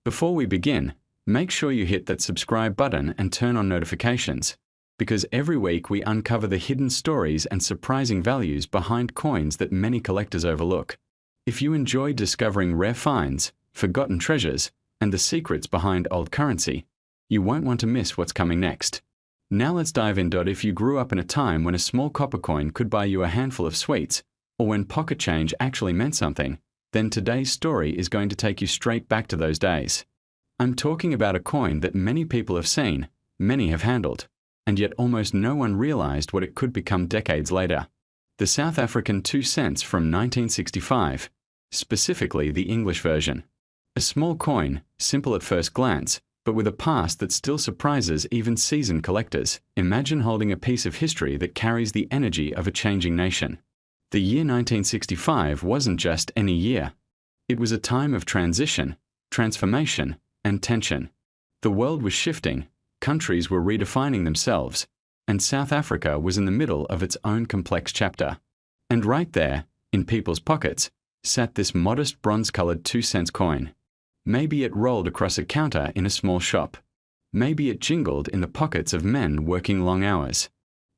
Before we begin, make sure you hit that subscribe button and turn on notifications, because every week we uncover the hidden stories and surprising values behind coins that many collectors overlook. If you enjoy discovering rare finds, forgotten treasures, and the secrets behind old currency, you won't want to miss what's coming next. Now let's dive in. If you grew up in a time when a small copper coin could buy you a handful of sweets, or when pocket change actually meant something, then today's story is going to take you straight back to those days. I'm talking about a coin that many people have seen, many have handled, and yet almost no one realized what it could become decades later. The South African 2 cents from 1965, specifically the English version. A small coin, simple at first glance, but with a past that still surprises even seasoned collectors. Imagine holding a piece of history that carries the energy of a changing nation. The year 1965 wasn't just any year. It was a time of transition, transformation, and tension. The world was shifting, countries were redefining themselves, and South Africa was in the middle of its own complex chapter. And right there, in people's pockets, sat this modest bronze-colored 2 cents coin. Maybe it rolled across a counter in a small shop. Maybe it jingled in the pockets of men working long hours.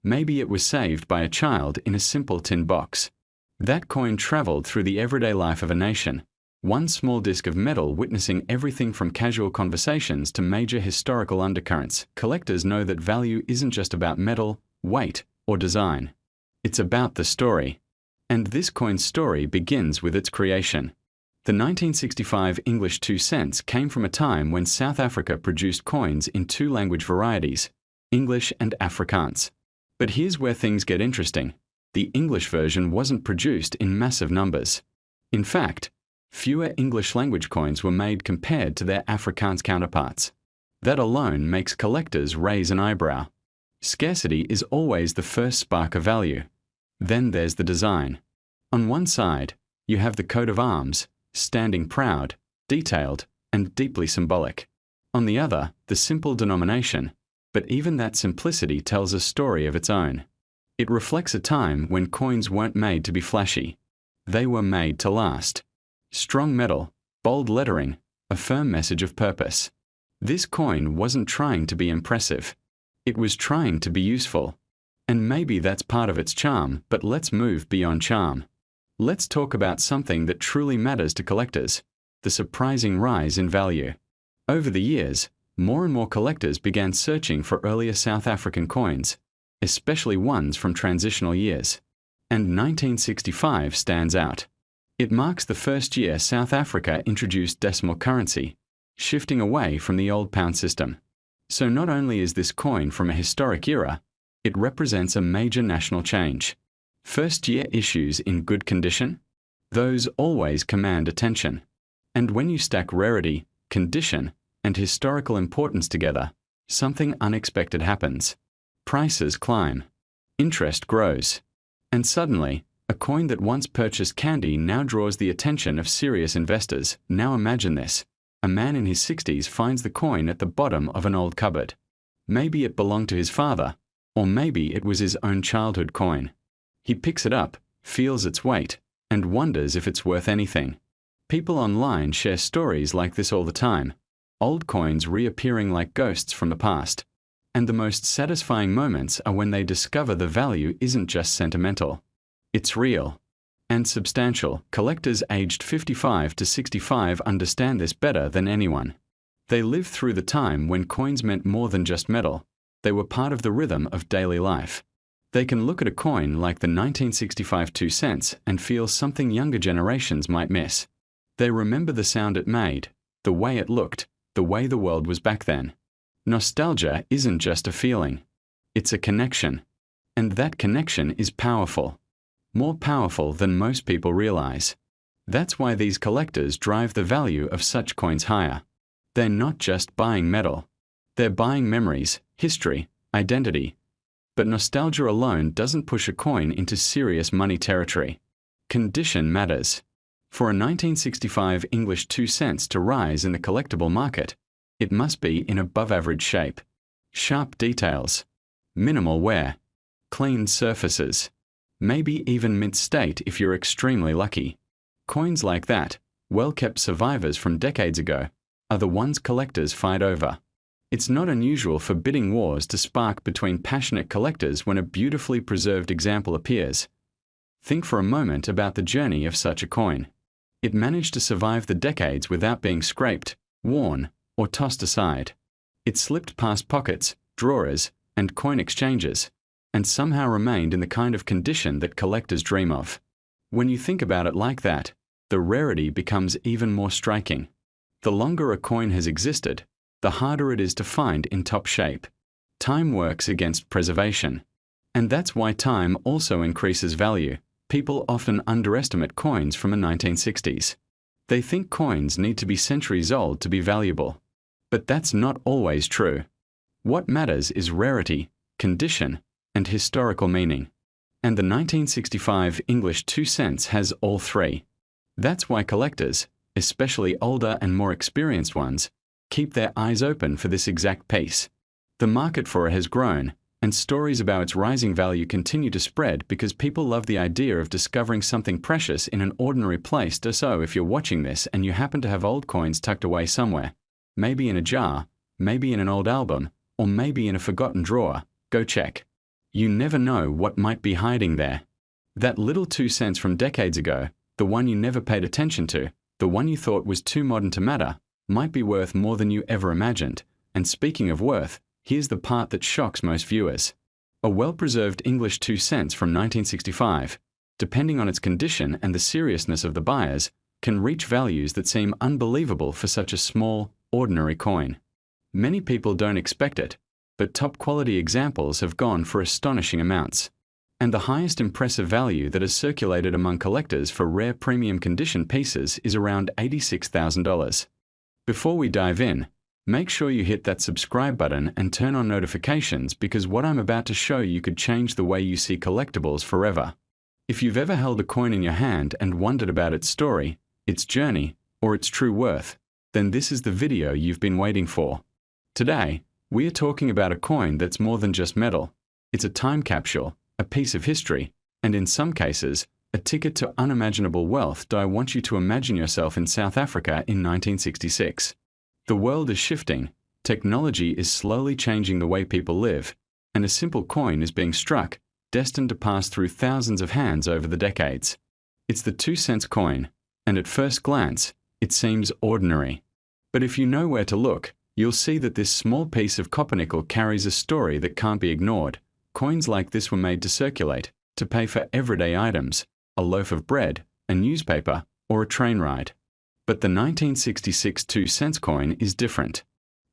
Maybe it was saved by a child in a simple tin box. That coin traveled through the everyday life of a nation, one small disc of metal witnessing everything from casual conversations to major historical undercurrents. Collectors know that value isn't just about metal, weight, or design. It's about the story. And this coin's story begins with its creation. The 1965 English 2 cents came from a time when South Africa produced coins in 2 language varieties, English and Afrikaans. But here's where things get interesting. The English version wasn't produced in massive numbers. In fact, fewer English language coins were made compared to their Afrikaans counterparts. That alone makes collectors raise an eyebrow. Scarcity is always the first spark of value. Then there's the design. On one side, you have the coat of arms, standing proud, detailed, and deeply symbolic. On the other, the simple denomination, but even that simplicity tells a story of its own. It reflects a time when coins weren't made to be flashy. They were made to last. Strong metal, bold lettering, a firm message of purpose. This coin wasn't trying to be impressive. It was trying to be useful. And maybe that's part of its charm, but let's move beyond charm. Let's talk about something that truly matters to collectors, the surprising rise in value. Over the years, more and more collectors began searching for earlier South African coins, especially ones from transitional years. And 1965 stands out. It marks the first year South Africa introduced decimal currency, shifting away from the old pound system. So not only is this coin from a historic era, it represents a major national change. First-year issues in good condition? Those always command attention. And when you stack rarity, condition, and historical importance together, something unexpected happens. Prices climb. Interest grows. And suddenly, a coin that once purchased candy now draws the attention of serious investors. Now imagine this. A man in his 60s finds the coin at the bottom of an old cupboard. Maybe it belonged to his father, or maybe it was his own childhood coin. He picks it up, feels its weight, and wonders if it's worth anything. People online share stories like this all the time, old coins reappearing like ghosts from the past. And the most satisfying moments are when they discover the value isn't just sentimental. It's real and substantial. Collectors aged 55 to 65 understand this better than anyone. They lived through the time when coins meant more than just metal. They were part of the rhythm of daily life. They can look at a coin like the 1965 2 cents and feel something younger generations might miss. They remember the sound it made, the way it looked, the way the world was back then. Nostalgia isn't just a feeling. It's a connection. And that connection is powerful. More powerful than most people realize. That's why these collectors drive the value of such coins higher. They're not just buying metal. They're buying memories, history, identity. But nostalgia alone doesn't push a coin into serious money territory. Condition matters. For a 1965 English 2 cents to rise in the collectible market, it must be in above-average shape. Sharp details. Minimal wear. Clean surfaces. Maybe even mint state if you're extremely lucky. Coins like that, well-kept survivors from decades ago, are the ones collectors fight over. It's not unusual for bidding wars to spark between passionate collectors when a beautifully preserved example appears. Think for a moment about the journey of such a coin. It managed to survive the decades without being scraped, worn, or tossed aside. It slipped past pockets, drawers, and coin exchanges, and somehow remained in the kind of condition that collectors dream of. When you think about it like that, the rarity becomes even more striking. The longer a coin has existed, the harder it is to find in top shape. Time works against preservation. And that's why time also increases value. People often underestimate coins from the 1960s. They think coins need to be centuries old to be valuable. But that's not always true. What matters is rarity, condition, and historical meaning. And the 1965 English 2 cents has all three. That's why collectors, especially older and more experienced ones, keep their eyes open for this exact piece. The market for it has grown, and stories about its rising value continue to spread because people love the idea of discovering something precious in an ordinary place. So if you're watching this and you happen to have old coins tucked away somewhere, maybe in a jar, maybe in an old album, or maybe in a forgotten drawer, go check. You never know what might be hiding there. That little 2 cents from decades ago, the one you never paid attention to, the one you thought was too modern to matter, might be worth more than you ever imagined. And speaking of worth, here's the part that shocks most viewers. A well-preserved English 2 cents from 1965, depending on its condition and the seriousness of the buyers, can reach values that seem unbelievable for such a small, ordinary coin. Many people don't expect it, but top-quality examples have gone for astonishing amounts. And the highest impressive value that is circulated among collectors for rare premium condition pieces is around $86,000. Before we dive in, make sure you hit that subscribe button and turn on notifications because what I'm about to show you could change the way you see collectibles forever. If you've ever held a coin in your hand and wondered about its story, its journey, or its true worth, then this is the video you've been waiting for. Today, we are talking about a coin that's more than just metal. It's a time capsule, a piece of history, and in some cases, a ticket to unimaginable wealth. I want you to imagine yourself in South Africa in 1966. The world is shifting, technology is slowly changing the way people live, and a simple coin is being struck, destined to pass through thousands of hands over the decades. It's the 2 cents coin, and at first glance, it seems ordinary. But if you know where to look, you'll see that this small piece of copper nickel carries a story that can't be ignored. Coins like this were made to circulate, to pay for everyday items, a loaf of bread, a newspaper, or a train ride. But the 1966 2 cents coin is different.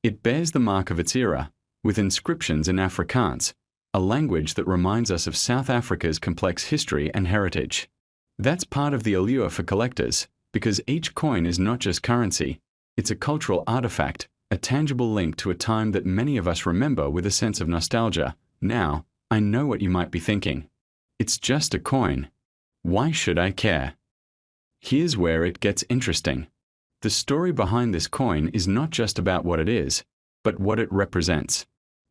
It bears the mark of its era, with inscriptions in Afrikaans, a language that reminds us of South Africa's complex history and heritage. That's part of the allure for collectors, because each coin is not just currency, it's a cultural artifact, a tangible link to a time that many of us remember with a sense of nostalgia. Now, I know what you might be thinking. It's just a coin. Why should I care? Here's where it gets interesting. The story behind this coin is not just about what it is, but what it represents.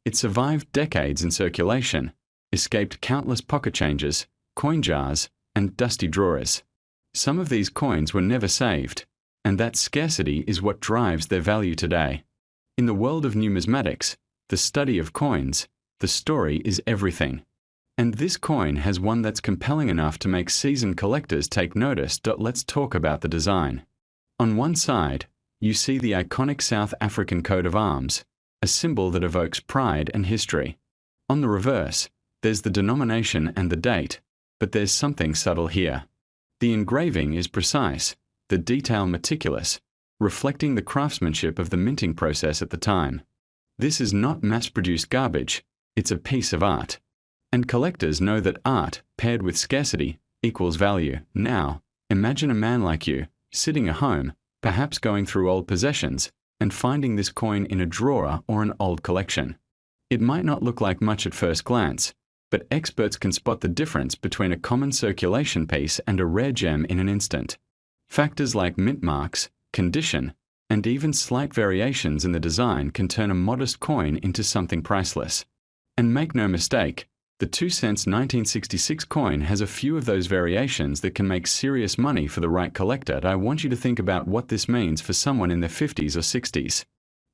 It survived decades in circulation, escaped countless pocket changes, coin jars, and dusty drawers. Some of these coins were never saved, and that scarcity is what drives their value today. In the world of numismatics, the study of coins, the story is everything. And this coin has one that's compelling enough to make seasoned collectors take notice. Let's talk about the design. On one side, you see the iconic South African coat of arms, a symbol that evokes pride and history. On the reverse, there's the denomination and the date, but there's something subtle here. The engraving is precise, the detail meticulous, reflecting the craftsmanship of the minting process at the time. This is not mass-produced garbage, it's a piece of art. And collectors know that art, paired with scarcity, equals value. Now, imagine a man like you, sitting at home, perhaps going through old possessions, and finding this coin in a drawer or an old collection. It might not look like much at first glance, but experts can spot the difference between a common circulation piece and a rare gem in an instant. Factors like mint marks, condition, and even slight variations in the design can turn a modest coin into something priceless. And make no mistake, The 2 cents 1966 coin has a few of those variations that can make serious money for the right collector. I want you to think about what this means for someone in their 50s or 60s.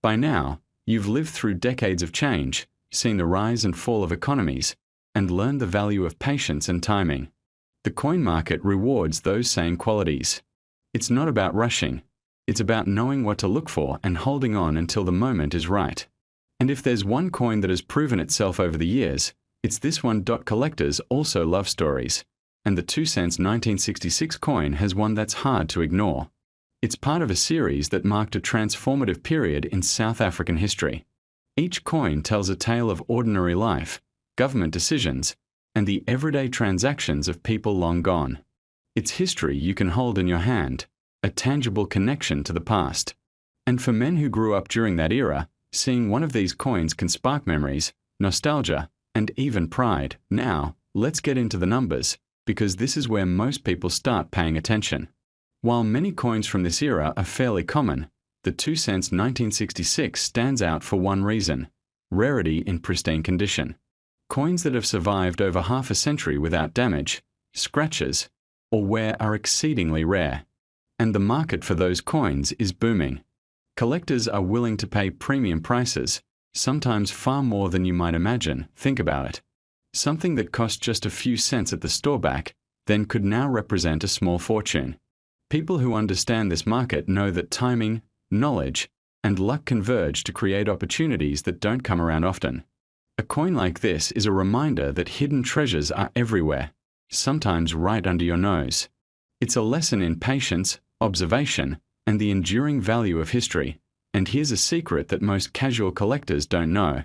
By now, you've lived through decades of change, seen the rise and fall of economies, and learned the value of patience and timing. The coin market rewards those same qualities. It's not about rushing. It's about knowing what to look for and holding on until the moment is right. And if there's one coin that has proven itself over the years, it's this one. Collectors also love stories, and the 2 cents 1966 coin has one that's hard to ignore. It's part of a series that marked a transformative period in South African history. Each coin tells a tale of ordinary life, government decisions, and the everyday transactions of people long gone. It's history you can hold in your hand, a tangible connection to the past. And for men who grew up during that era, seeing one of these coins can spark memories, nostalgia, and even pride. Now, let's get into the numbers, because this is where most people start paying attention. While many coins from this era are fairly common, the 2 cents 1966 stands out for one reason: rarity in pristine condition. Coins that have survived over half a century without damage, scratches, or wear are exceedingly rare. And the market for those coins is booming. Collectors are willing to pay premium prices, sometimes far more than you might imagine. Think about it. Something that cost just a few cents at the store back then could now represent a small fortune. People who understand this market know that timing, knowledge, and luck converge to create opportunities that don't come around often. A coin like this is a reminder that hidden treasures are everywhere, sometimes right under your nose. It's a lesson in patience, observation, and the enduring value of history. And here's a secret that most casual collectors don't know.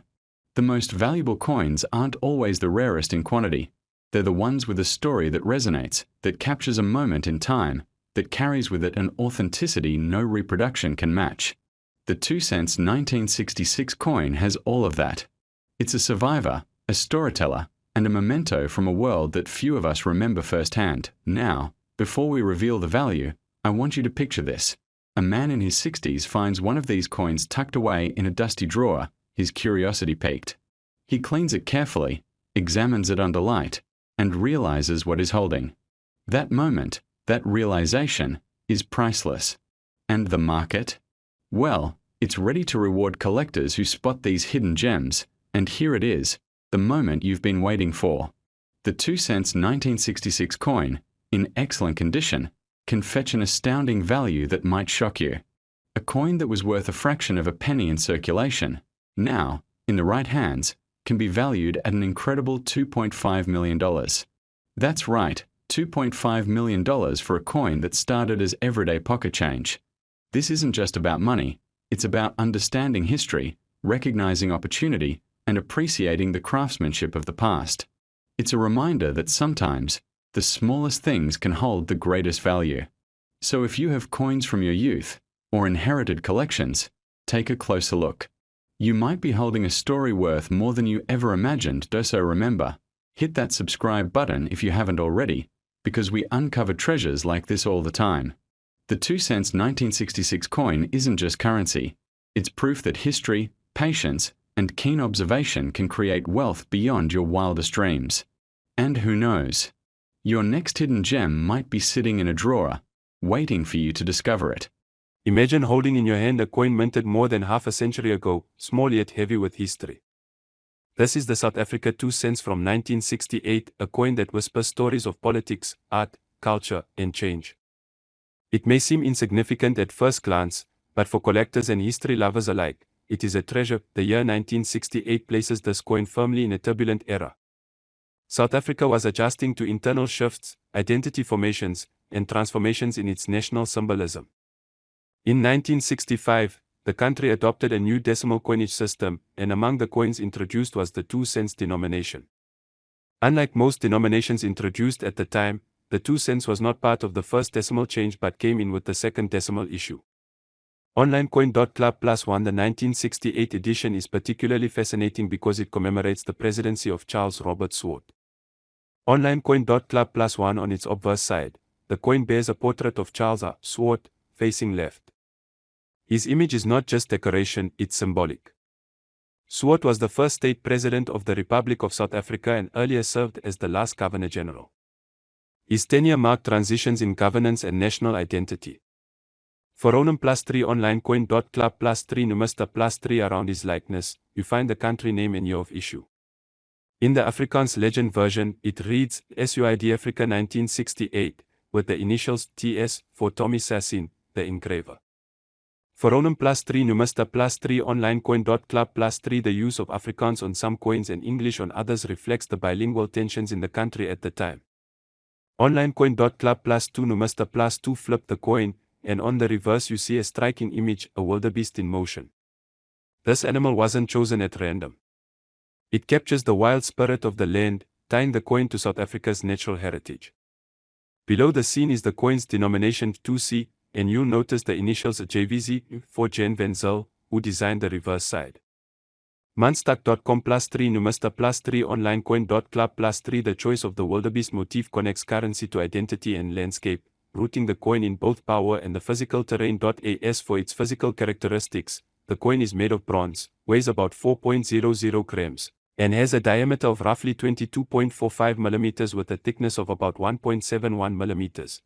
The most valuable coins aren't always the rarest in quantity. They're the ones with a story that resonates, that captures a moment in time, that carries with it an authenticity no reproduction can match. The 2 cents 1966 coin has all of that. It's a survivor, a storyteller, and a memento from a world that few of us remember firsthand. Now, before we reveal the value, I want you to picture this. A man in his 60s finds one of these coins tucked away in a dusty drawer, his curiosity piqued. He cleans it carefully, examines it under light, and realizes what he's holding. That moment, that realization, is priceless. And the market? Well, it's ready to reward collectors who spot these hidden gems, and here it is, the moment you've been waiting for. The 2 cents 1966 coin, in excellent condition, can fetch an astounding value that might shock you. A coin that was worth a fraction of a penny in circulation, now, in the right hands, can be valued at an incredible $2.5 million. That's right, $2.5 million for a coin that started as everyday pocket change. This isn't just about money, it's about understanding history, recognizing opportunity, and appreciating the craftsmanship of the past. It's a reminder that sometimes, the smallest things can hold the greatest value. So if you have coins from your youth, or inherited collections, take a closer look. You might be holding a story worth more than you ever imagined. So remember, hit that subscribe button if you haven't already, because we uncover treasures like this all the time. The 2 cents 1966 coin isn't just currency. It's proof that history, patience, and keen observation can create wealth beyond your wildest dreams. And who knows? Your next hidden gem might be sitting in a drawer, waiting for you to discover it. Imagine holding in your hand a coin minted more than half a century ago, small yet heavy with history. This is the South Africa 2 cents from 1968, a coin that whispers stories of politics, art, culture, and change. It may seem insignificant at first glance, but for collectors and history lovers alike, it is a treasure. The year 1968 places this coin firmly in a turbulent era. South Africa was adjusting to internal shifts, identity formations, and transformations in its national symbolism. In 1965, the country adopted a new decimal coinage system, and among the coins introduced was the 2 cents denomination. Unlike most denominations introduced at the time, the 2 cents was not part of the first decimal change but came in with the second decimal issue. OnlineCoin.club +1. The 1968 edition is particularly fascinating because it commemorates the presidency of Charles Robert Swart. OnlineCoin.club +1. On its obverse side, the coin bears a portrait of Charles R. Swart, facing left. His image is not just decoration, it's symbolic. Swart was the first state president of the Republic of South Africa and earlier served as the last Governor-General. His tenure marked transitions in governance and national identity. Foronum +3 online coin. Club +3 numista +3 around his likeness, you find the country name and year of issue. In the Afrikaans legend version, it reads, SUID Africa 1968, with the initials TS for Tommy Sassin, the engraver. Foronum +3 numista +3 online coin. Club +3 The use of Afrikaans on some coins and English on others reflects the bilingual tensions in the country at the time. Online coin. Club +2 numista +2 flip the coin, and on the reverse you see a striking image, a wildebeest in motion. This animal wasn't chosen at random. It captures the wild spirit of the land, tying the coin to South Africa's natural heritage. Below the scene is the coin's denomination 2C, and you'll notice the initials JVZ for Jan van Zyl, who designed the reverse side. Muntstuk.com +3 numista +3 online coin. Club +3 The choice of the wildebeest motif connects currency to identity and landscape, rooting the coin in both power and the physical terrain. As for its physical characteristics, the coin is made of bronze, weighs about 4.00 grams, and has a diameter of roughly 22.45 mm with a thickness of about 1.71 mm.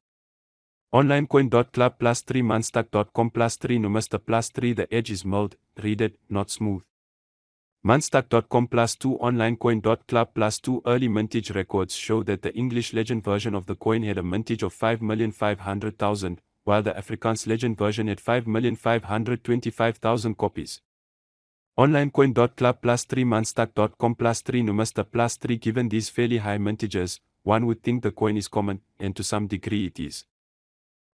Online coin. Club +3 Muntstuk.com +3 numista +3 The edge is milled, reeded, not smooth. Muntstuk.com +2 online coin. Club +2 Early mintage records show that the English legend version of the coin had a mintage of 5,500,000, while the Afrikaans legend version had 5,525,000 copies. Online coin. Club +3 Muntstuk.com +3 numista +3 Given these fairly high mintages, one would think the coin is common, and to some degree it is.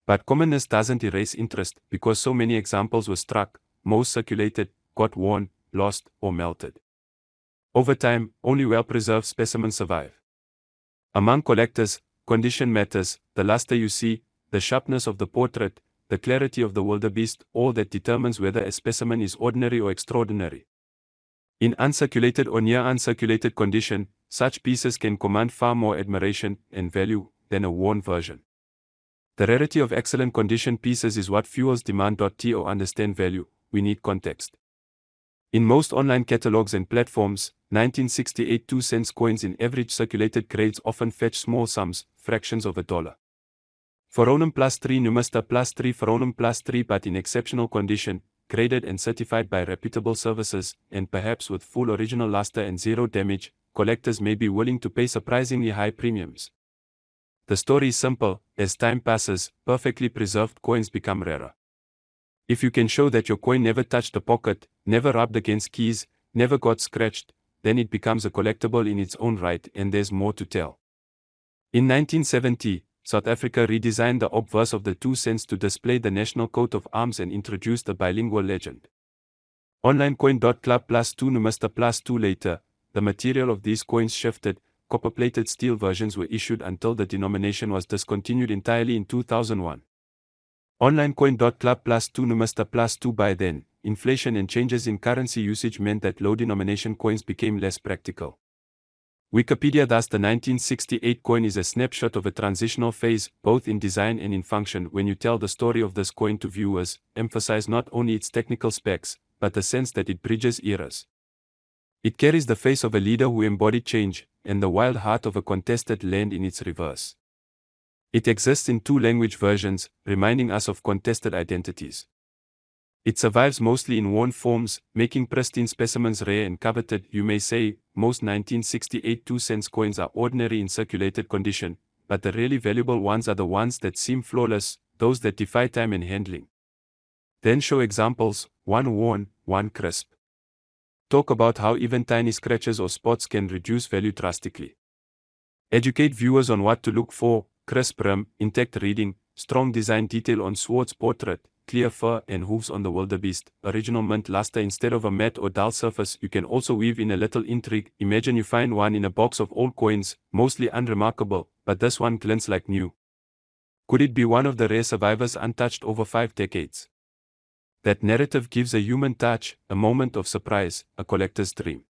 But commonness doesn't erase interest, because so many examples were struck, most circulated, got worn, lost, or melted. Over time, only well-preserved specimens survive. Among collectors, condition matters, the luster you see, the sharpness of the portrait, the clarity of the wildebeest, all that determines whether a specimen is ordinary or extraordinary. In uncirculated or near uncirculated condition, such pieces can command far more admiration and value than a worn version. The rarity of excellent condition pieces is what fuels demand. To understand value, we need context. In most online catalogs and platforms, 1968 2-cent coins in average circulated grades often fetch small sums, fractions of a dollar. Foronum +3 numista +3 Foronum +3 but in exceptional condition, graded and certified by reputable services, and perhaps with full original luster and zero damage, collectors may be willing to pay surprisingly high premiums. The story is simple: as time passes, perfectly preserved coins become rarer. If you can show that your coin never touched a pocket, never rubbed against keys, never got scratched, then it becomes a collectible in its own right, and there's more to tell. In 1970, South Africa redesigned the obverse of the 2 cents to display the national coat of arms and introduced a bilingual legend. Online coin. Club +2 numista +2 Later, the material of these coins shifted, copper-plated steel versions were issued until the denomination was discontinued entirely in 2001. Online coin. Club +2 numista +2 By then, inflation and changes in currency usage meant that low-denomination coins became less practical. Wikipedia thus the 1968 coin is a snapshot of a transitional phase, both in design and in function. When you tell the story of this coin to viewers, emphasize not only its technical specs, but the sense that it bridges eras. It carries the face of a leader who embodied change, and the wild heart of a contested land in its reverse. It exists in 2 language versions, reminding us of contested identities. It survives mostly in worn forms, making pristine specimens rare and coveted. You may say, most 1968 2-cent coins are ordinary in circulated condition, but the really valuable ones are the ones that seem flawless, those that defy time and handling. Then show examples, one worn, one crisp. Talk about how even tiny scratches or spots can reduce value drastically. Educate viewers on what to look for: crisp rim, intact reading, strong design detail on Swart's portrait, clear fur and hooves on the wildebeest, original mint luster instead of a matte or dull surface. You can also weave in a little intrigue. Imagine you find one in a box of old coins, mostly unremarkable, but this one glints like new. Could it be one of the rare survivors untouched over 5 decades? That narrative gives a human touch, a moment of surprise, a collector's dream.